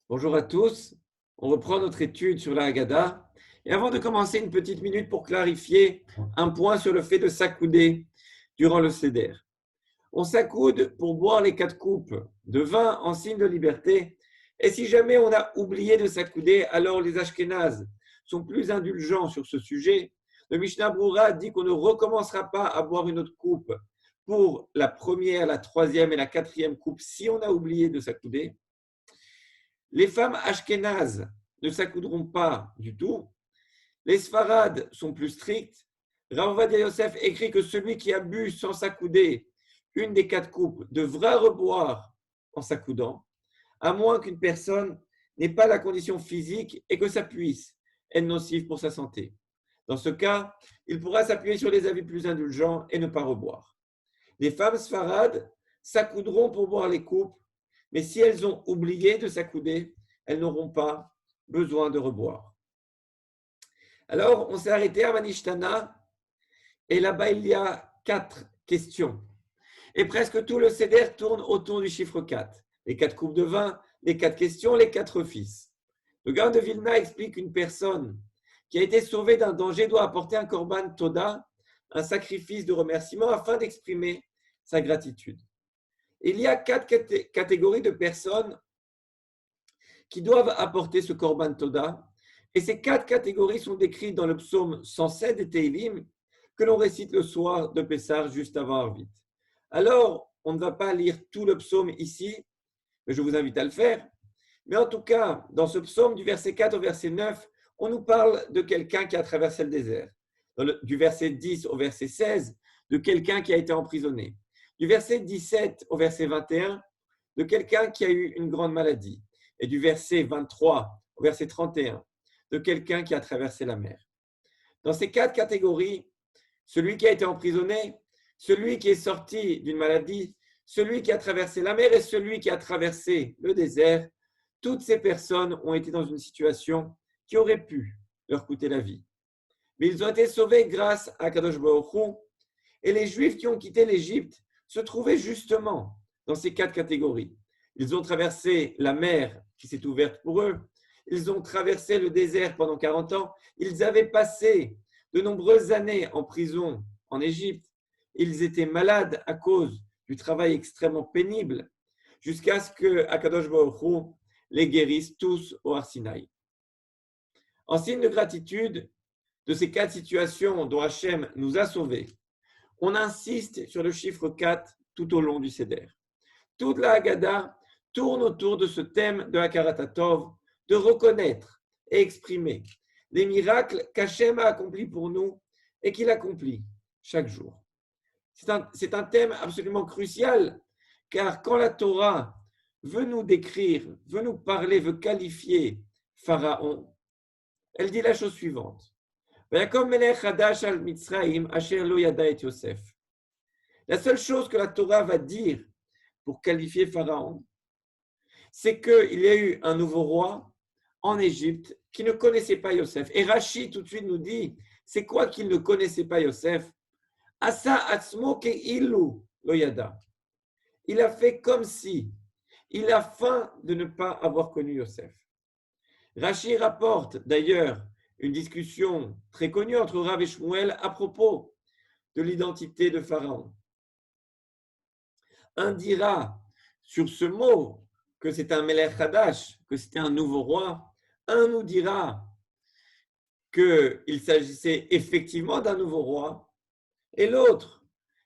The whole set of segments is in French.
Bonjour à tous, on reprend notre étude sur la Haggadah. Et avant de commencer, une petite minute pour clarifier un point sur le fait de s'accouder durant le Seder. On s'accoude pour boire les 4 coupes de vin en signe de liberté. Et si jamais on a oublié de s'accouder, alors les Ashkénazes sont plus indulgents sur ce sujet. Le Mishnah Broura dit qu'on ne recommencera pas à boire une autre coupe pour la première, la troisième et la quatrième coupe si on a oublié de s'accouder. Les femmes ashkénazes ne s'accoudront pas du tout. Les sfarades sont plus strictes. Rav Ovadia Yosef écrit que celui qui a bu sans s'accouder une des 4 coupes devra reboire en s'accoudant, à moins qu'une personne n'ait pas la condition physique et que ça puisse être nocif pour sa santé. Dans ce cas, il pourra s'appuyer sur les avis plus indulgents et ne pas reboire. Les femmes sfarades s'accoudront pour boire les coupes, mais si elles ont oublié de s'accouder, elles n'auront pas besoin de reboire. Alors, on s'est arrêté à Manishtana, et là-bas, il y a 4 questions. Et presque tout le Seder tourne autour du chiffre 4. Les 4 coupes de vin, les 4 questions, les 4 fils. Le Gaon de Vilna explique qu'une personne qui a été sauvée d'un danger doit apporter un korban toda, un sacrifice de remerciement, afin d'exprimer sa gratitude. Il y a 4 catégories de personnes qui doivent apporter ce korban toda. Et ces 4 catégories sont décrites dans le psaume 107 des Teilim, que l'on récite le soir de Pessah juste avant Arvit. Alors, on ne va pas lire tout le psaume ici, mais je vous invite à le faire. Mais en tout cas, dans ce psaume, du verset 4 au verset 9, on nous parle de quelqu'un qui a traversé le désert. Du verset 10 au verset 16, de quelqu'un qui a été emprisonné. Du verset 17 au verset 21, de quelqu'un qui a eu une grande maladie. Et du verset 23 au verset 31, de quelqu'un qui a traversé la mer. Dans ces 4 catégories, celui qui a été emprisonné, celui qui est sorti d'une maladie, celui qui a traversé la mer et celui qui a traversé le désert, toutes ces personnes ont été dans une situation qui aurait pu leur coûter la vie. Mais ils ont été sauvés grâce à Kadosh Baruch Hu, et les Juifs qui ont quitté l'Égypte se trouvaient justement dans ces 4 catégories. Ils ont traversé la mer qui s'est ouverte pour eux, ils ont traversé le désert pendant 40 ans, ils avaient passé de nombreuses années en prison en Égypte, ils étaient malades à cause du travail extrêmement pénible, jusqu'à ce que Akadosh Baruch Hu les guérisse tous au Har Sinaï. En signe de gratitude de ces 4 situations dont Hachem nous a sauvés, on insiste sur le chiffre 4 tout au long du Seder. Toute la Haggadah tourne autour de ce thème de Hakarat Tov, de reconnaître et exprimer les miracles qu'Hachem a accomplis pour nous et qu'il accomplit chaque jour. C'est un thème absolument crucial, car quand la Torah veut nous décrire, veut nous parler, veut qualifier Pharaon, elle dit la chose suivante. La seule chose que la Torah va dire pour qualifier Pharaon, c'est qu'il y a eu un nouveau roi en Égypte qui ne connaissait pas Yosef. Et Rashi tout de suite nous dit, c'est quoi qu'il ne connaissait pas Yosef? Asa atzmo ke'ilu lo yada. Il a fait comme si il a faim de ne pas avoir connu Yosef. Rashi rapporte d'ailleurs une discussion très connue entre Rav et Shmuel à propos de l'identité de Pharaon. Un dira sur ce mot que c'est un Melech Hadash, que c'était un nouveau roi. Un nous dira qu'il s'agissait effectivement d'un nouveau roi, et l'autre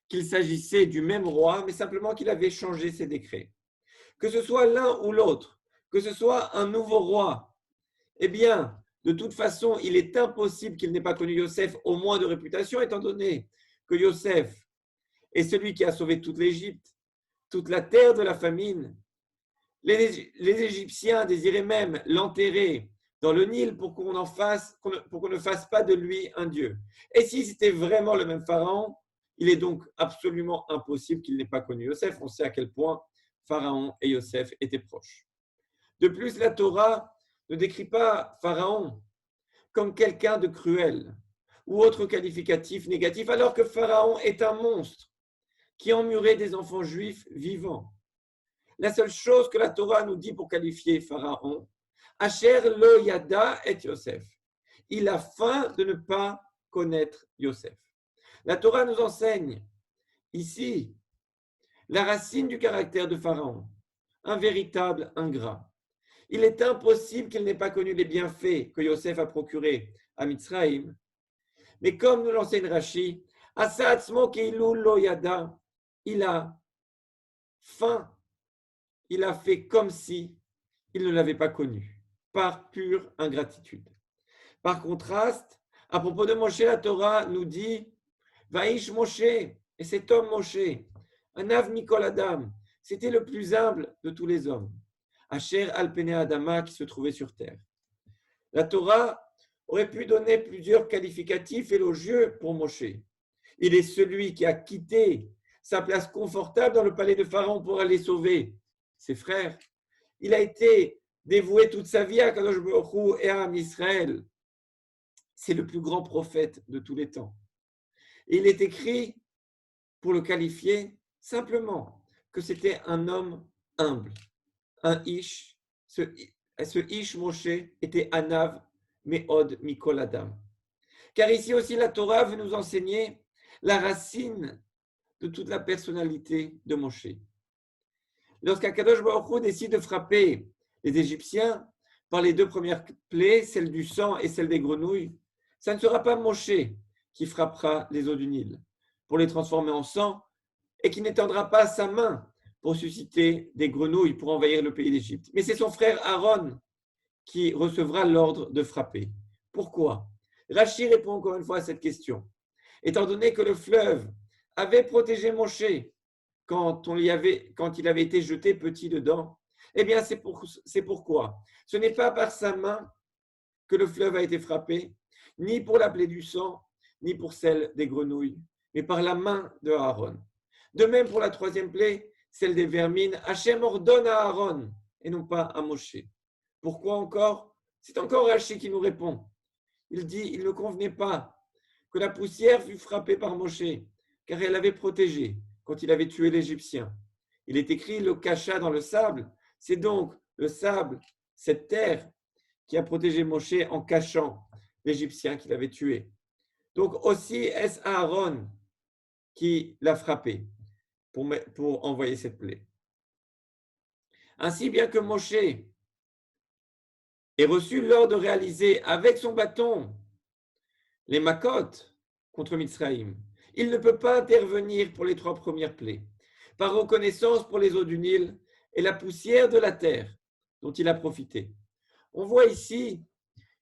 qu'il s'agissait du même roi, mais simplement qu'il avait changé ses décrets. Que ce soit l'un ou l'autre, que ce soit un nouveau roi, eh bien, de toute façon, il est impossible qu'il n'ait pas connu Yosef, au moins de réputation, étant donné que Yosef est celui qui a sauvé toute l'Égypte, toute la terre de la famine. Les Égyptiens désiraient même l'enterrer dans le Nil pour qu'on ne fasse pas de lui un dieu. Et si c'était vraiment le même Pharaon, il est donc absolument impossible qu'il n'ait pas connu Yosef. On sait à quel point Pharaon et Yosef étaient proches. De plus, la Torah ne décrit pas Pharaon comme quelqu'un de cruel ou autre qualificatif négatif, alors que Pharaon est un monstre qui emmurait des enfants juifs vivants. La seule chose que la Torah nous dit pour qualifier Pharaon, Asher lo yada et Yosef. Il a faim de ne pas connaître Yosef. La Torah nous enseigne ici la racine du caractère de Pharaon, un véritable ingrat. Il est impossible qu'il n'ait pas connu les bienfaits que Yosef a procurés à Mitzraïm. Mais comme nous l'enseigne Rashi, Asa atzmo keilu lo yada, il a faim, il a fait comme si il ne l'avait pas connu, par pure ingratitude. Par contraste, à propos de Moshe, la Torah nous dit Vaïsh Moshe, et cet homme Moshe, un av Mikol Adam, c'était le plus humble de tous les hommes, Asher al Pene Adama, qui se trouvait sur terre. La Torah aurait pu donner plusieurs qualificatifs élogieux pour Moshe. Il est celui qui a quitté sa place confortable dans le palais de Pharaon pour aller sauver ses frères. Il a été dévoué toute sa vie à Kadosh Baruch Hu et à Israël. C'est le plus grand prophète de tous les temps. Et il est écrit, pour le qualifier, simplement que c'était un homme humble, un Ish. Ce Ish Moshe était Anav Meod Mikol Adam. Car ici aussi, la Torah veut nous enseigner la racine de toute la personnalité de Moshe. Lorsqu'Akadosh Baruch Hu décide de frapper les Égyptiens par les deux premières plaies, celle du sang et celle des grenouilles, ça ne sera pas Moshe qui frappera les eaux du Nil pour les transformer en sang et qui n'étendra pas sa main pour susciter des grenouilles pour envahir le pays d'Égypte. Mais c'est son frère Aaron qui recevra l'ordre de frapper. Pourquoi? Rashi répond encore une fois à cette question. Étant donné que le fleuve avait protégé Moshe quand il avait été jeté petit dedans, eh bien c'est pourquoi ce n'est pas par sa main que le fleuve a été frappé, ni pour la plaie du sang, ni pour celle des grenouilles, mais par la main de Aaron. De même pour la troisième plaie, celle des vermines, Hachem ordonne à Aaron et non pas à Moshe. Pourquoi encore? C'est encore Rashi qui nous répond. Il dit, il ne convenait pas que la poussière fût frappée par Moshe, car elle l'avait protégé quand il avait tué l'Égyptien. Il est écrit, le cacha dans le sable. C'est donc le sable, cette terre, qui a protégé Moshe en cachant l'Égyptien qu'il avait tué. Donc aussi, est-ce Aaron qui l'a frappé pour envoyer cette plaie. Ainsi, bien que Moshe ait reçu l'ordre de réaliser avec son bâton les Makot contre Mitzraïm, il ne peut pas intervenir pour les trois premières plaies, par reconnaissance pour les eaux du Nil et la poussière de la terre dont il a profité. On voit ici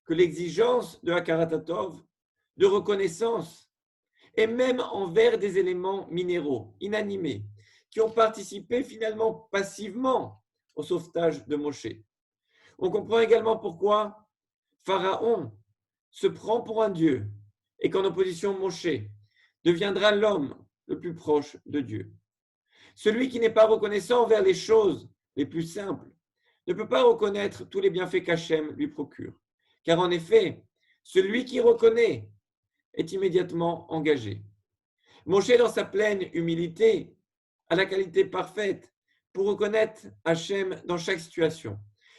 que l'exigence de Hakaratatov, de reconnaissance, et même envers des éléments minéraux, inanimés, qui ont participé finalement passivement au sauvetage de Moshe. On comprend également pourquoi Pharaon se prend pour un dieu et qu'en opposition Moshe deviendra l'homme le plus proche de Dieu. Celui qui n'est pas reconnaissant envers les choses les plus simples ne peut pas reconnaître tous les bienfaits qu'Hachem lui procure. Car en effet, celui qui reconnaît est immédiatement engagé. Moshe, dans sa pleine humilité, a la qualité parfaite pour reconnaître Hachem dans chaque situation.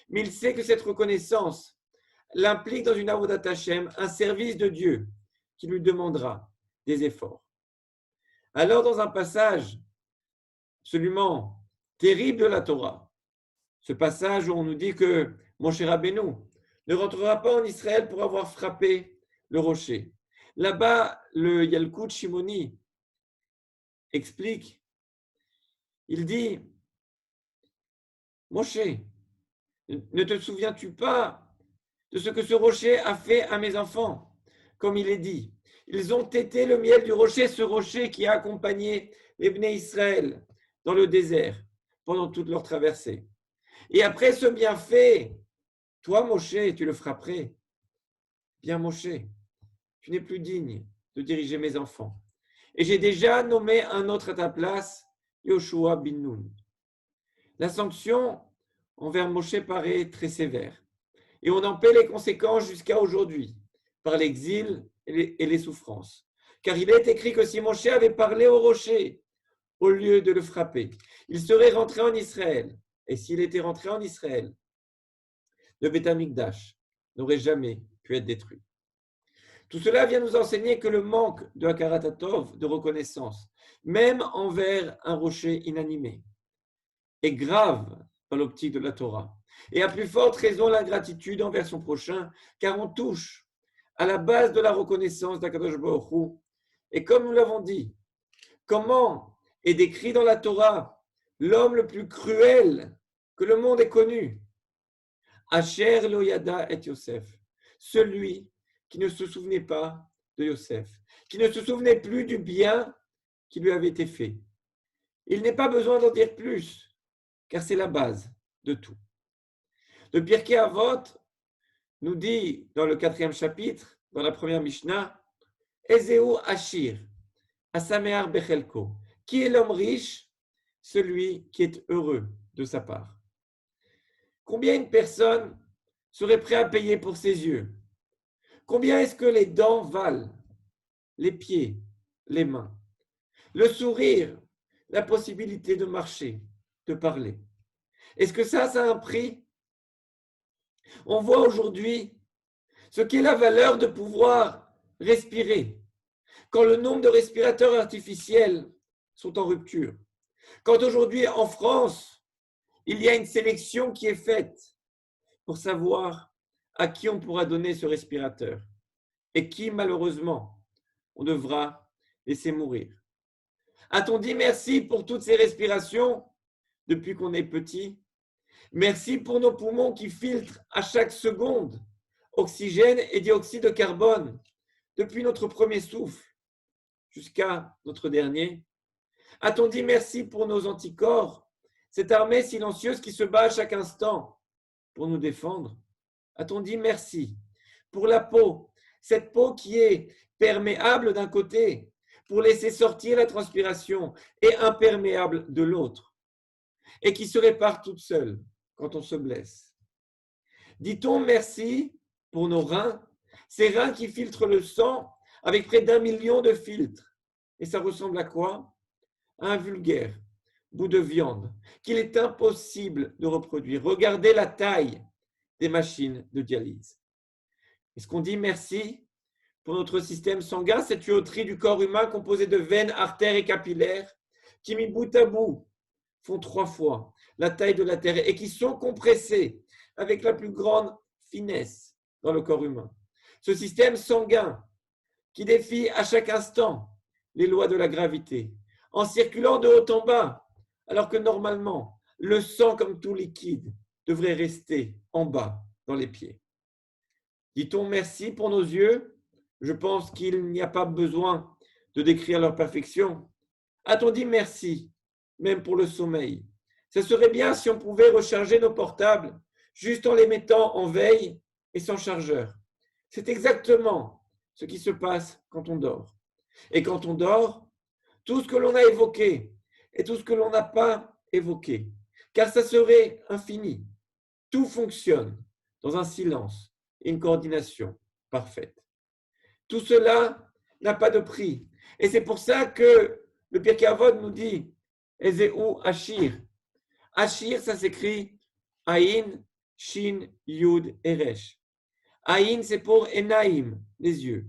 Mais il sait que cette reconnaissance l'implique dans une avodat Hachem, un service de Dieu qui lui demandera des efforts. Alors, dans un passage absolument terrible de la Torah, ce passage où on nous dit que Moshe Rabbeinu ne rentrera pas en Israël pour avoir frappé le rocher. Là-bas, le Yalkut Shimoni explique, il dit, Moshe, ne te souviens-tu pas de ce que ce rocher a fait à mes enfants? Comme il est dit, ils ont tété le miel du rocher, ce rocher qui a accompagné les Bnei Israël dans le désert pendant toute leur traversée. Et après ce bienfait, toi, Moshe, tu le frapperais. Bien, Moshe, tu n'es plus digne de diriger mes enfants. Et j'ai déjà nommé un autre à ta place, Yoshua bin Nun. La sanction envers Moshe paraît très sévère. Et on en paie les conséquences jusqu'à aujourd'hui, par l'exil et les souffrances. Car il est écrit que si Moshe avait parlé au rocher, au lieu de le frapper, il serait rentré en Israël et s'il était rentré en Israël, le Beth Amikdash n'aurait jamais pu être détruit. Tout cela vient nous enseigner que le manque de Hakarat Hatov, de reconnaissance, même envers un rocher inanimé, est grave dans l'optique de la Torah. Et à plus forte raison, l'ingratitude envers son prochain, car on touche à la base de la reconnaissance d'Akadosh Baruch Hu. Et comme nous l'avons dit, comment est décrit dans la Torah l'homme le plus cruel que le monde ait connu? Asher lo yada et Yosef, celui qui ne se souvenait pas de Yosef, qui ne se souvenait plus du bien qui lui avait été fait. Il n'est pas besoin d'en dire plus, car c'est la base de tout. Le Pirkei Avot nous dit dans le 4e chapitre, dans la première Mishnah, Ezeu Ashir, Asamear Bechelko. Qui est l'homme riche? Celui qui est heureux de sa part. Combien une personne serait prête à payer pour ses yeux? Combien est-ce que les dents valent? Les pieds, les mains. Le sourire, la possibilité de marcher, de parler. Est-ce que ça a un prix? On voit aujourd'hui ce qu'est la valeur de pouvoir respirer. Quand le nombre de respirateurs artificiels sont en rupture. Quand aujourd'hui en France, il y a une sélection qui est faite pour savoir à qui on pourra donner ce respirateur et qui, malheureusement, on devra laisser mourir. A-t-on dit merci pour toutes ces respirations depuis qu'on est petit? Merci pour nos poumons qui filtrent à chaque seconde oxygène et dioxyde de carbone depuis notre premier souffle jusqu'à notre dernier. A-t-on dit merci pour nos anticorps, cette armée silencieuse qui se bat à chaque instant pour nous défendre? A-t-on dit merci pour la peau, cette peau qui est perméable d'un côté pour laisser sortir la transpiration et imperméable de l'autre et qui se répare toute seule quand on se blesse? Dit-on merci pour nos reins, ces reins qui filtrent le sang avec près d'1 million de filtres? Et ça ressemble à quoi? À un vulgaire bout de viande qu'il est impossible de reproduire. Regardez la taille des machines de dialyse. Est-ce qu'on dit merci pour notre système sanguin, cette tuyauterie du corps humain composée de veines, artères et capillaires qui, mis bout à bout, font 3 fois la taille de la Terre et qui sont compressées avec la plus grande finesse dans le corps humain? Ce système sanguin qui défie à chaque instant les lois de la gravité, en circulant de haut en bas, alors que normalement, le sang, comme tout liquide, devrait rester en bas, dans les pieds. Dit-on merci pour nos yeux? Je pense qu'il n'y a pas besoin de décrire leur perfection. A-t-on dit merci, même pour le sommeil? Ce serait bien si on pouvait recharger nos portables juste en les mettant en veille et sans chargeur. C'est exactement ce qui se passe quand on dort. Et quand on dort, tout ce que l'on a évoqué et tout ce que l'on n'a pas évoqué, car ça serait infini. Tout fonctionne dans un silence et une coordination parfaite. Tout cela n'a pas de prix. Et c'est pour ça que le Pirkei Avot nous dit Ezeu Ashir. Ashir, ça s'écrit Aïn, Shin, Yud, Eresh. Aïn, c'est pour Enaim, les yeux.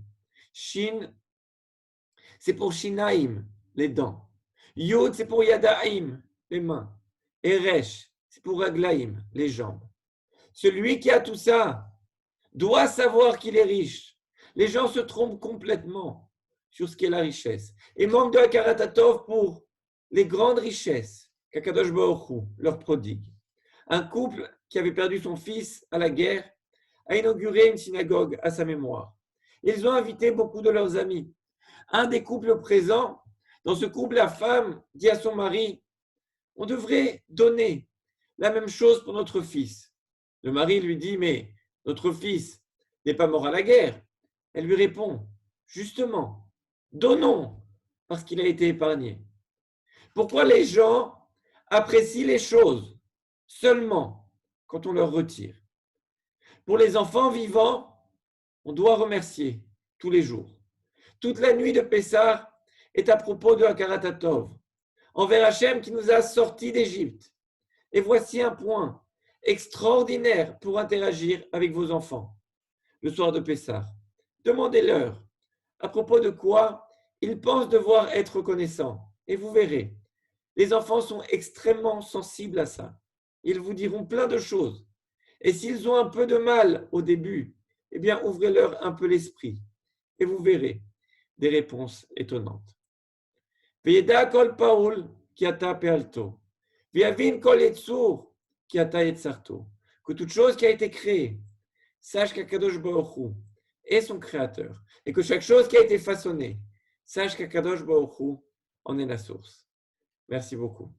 Shin, c'est pour Shinaim, les dents. Yud, c'est pour Yadaim, les mains. Eresh, c'est pour Raglaim, les jambes. Celui qui a tout ça doit savoir qu'il est riche. Les gens se trompent complètement sur ce qu'est la richesse et manquent de Hakarat Hatov pour les grandes richesses qu'Akadosh Baruch Hu leur prodigue. Un couple qui avait perdu son fils à la guerre a inauguré une synagogue à sa mémoire. Ils ont invité beaucoup de leurs amis. Un des couples présents, dans ce couple, la femme dit à son mari, on devrait donner la même chose pour notre fils. Le mari lui dit, mais notre fils n'est pas mort à la guerre. Elle lui répond, justement, donnons parce qu'il a été épargné. Pourquoi les gens apprécient les choses seulement quand on leur retire? Pour les enfants vivants, on doit remercier tous les jours. Toute la nuit de Pessah est à propos de Hakarat Hatov, envers Hachem qui nous a sortis d'Égypte Et voici un point extraordinaire pour interagir avec vos enfants le soir de Pessah. Demandez-leur à propos de quoi ils pensent devoir être reconnaissants. Et vous verrez, les enfants sont extrêmement sensibles à ça. Ils vous diront plein de choses. Et s'ils ont un peu de mal au début, eh bien, ouvrez-leur un peu l'esprit. Et vous verrez des réponses étonnantes. Veyeda kol paul ki ata pealto. Veyavin kol yetzur ki ata yetzarto. Que toute chose qui a été créée, sache qu'Akadosh Baruch Hu est son créateur. Et que chaque chose qui a été façonnée, sache qu'Akadosh Baruch Hu en est la source. Merci beaucoup.